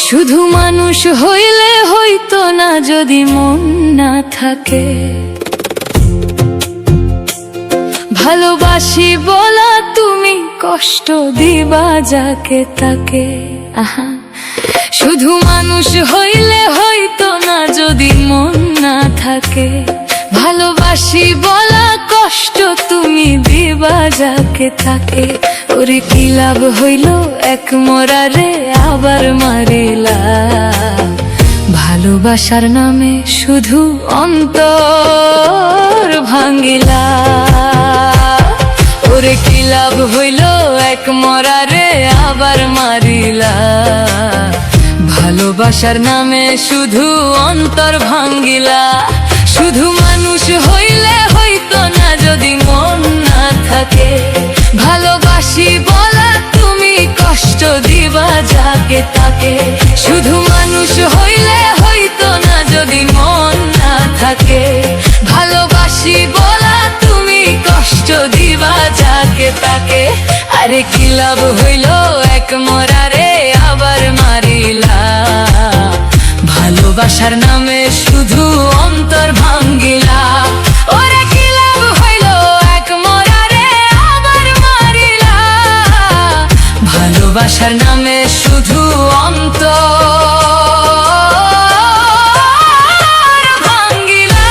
শুধু মানুষ হইলে হইতো না যদি মন না থাকে। ভালোবাসি বলা তুমি কষ্ট দিবা যাকে তাকে। আহা, শুধু মানুষ হইলে হইতো না যদি মন না থাকে। ভালোবাসি বলা কষ্ট তুমি দিবা যাকে তাকে। ওরে কি লাভ হইল এক মরারে আবার মারিলা। ভালোবাসার নামে শুধু অন্তর ভাঙ্গিলা। ওরে কি লাভ হইল এক মরারে আবার মারিলা। ভালোবাসার নামে শুধু অন্তর ভাঙ্গিলা। শুধু মানুষ হইলে হইতো না যদি মন না থাকে। ভালোবাসি বলা তুমি কষ্ট দিবা যাকে তাকে। শুধু মানুষ হইলে হইতো না যদি মন না থাকে। ভালোবাসি বলা তুমি কষ্ট দিবা যাকে তাকে। আরে কি লাভ হইল এক মরারে আবার মারিলা। ভালোবাসার নামে শুধু অন্তর ভাঙ্গিলা। ওরে কি লাভ হইল এক মরারে আবার মারিলা। ভালোবাসার নামে শুধু অন্তর ভাঙ্গিলা।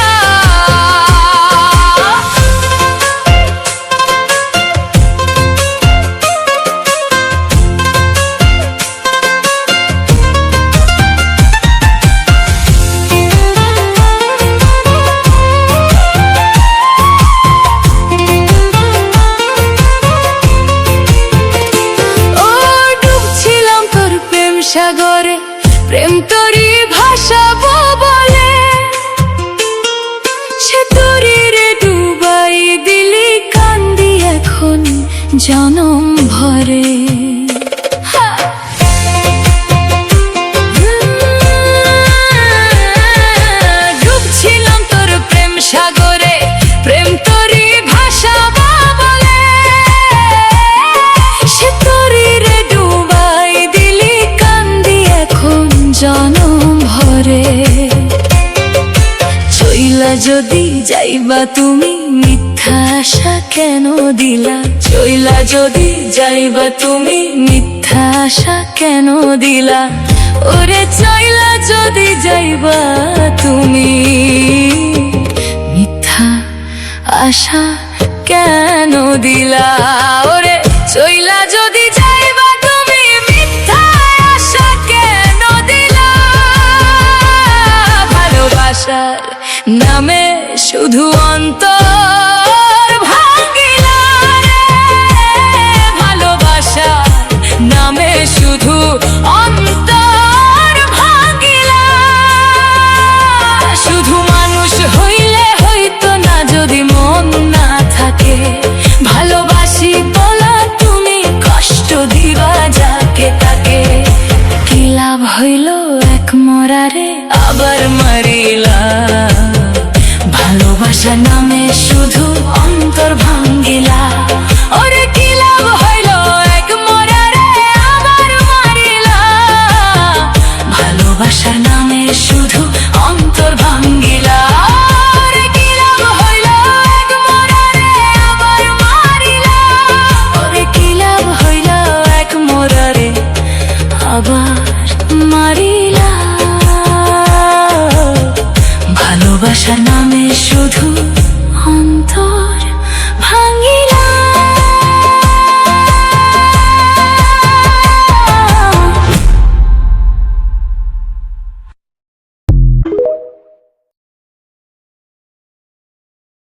সাগরে প্রেম তরি ভাসাবো বলে সে তরিরে ডুবাই দিলি কান্দি এখন জনম ভরে। ডুবছিলাম তোর প্রেম সাগরে প্রেম তরি ভাসাবো বলে সে তরিরে ডুবাই দিলি জনম ভরে। চইলা যদি যাইবা তুমি মিথ্যা আশা কেন দিলা। চইলা যদি যাইবা তুমি মিথ্যা আশা কেন দিলা। ওরে চইলা যদি যাইবা তুমি মিথ্যা আশা কেন দিলা। ওরে চইলা যদি যাইবা তুমি মিথ্যা আশা কেন দিলা। ভালোবাসার নামে শুধু অন্তর ভাঙ্গিলা রে। ভালোবাসার নামে শুধু অন্তর ভাঙ্গিলা। শুধু মানুষ হইলে হইতো না যদি মন না থাকে। ভালোবাসি বলা তুমি কষ্ট দিবা যাকে তাকে। কি লাভ হইল এক মরারে আবার মারিলা। ভালোবাসার নামে শুধু অন্তর ভাঙ্গিলা। ওরে কি লাভ হইল এক মরারে আবার মারিলা। ভালোবাসার নামে শুধু অন্তর ভাঙ্গিলা। ওরে কি লাভ হইল এক মরারে আবার মারিলা। ওরে কি লাভ হইল এক মরারে আবার মারিলা। ভালোবাসার নামে শুধু অন্তর ভাঙ্গিলা।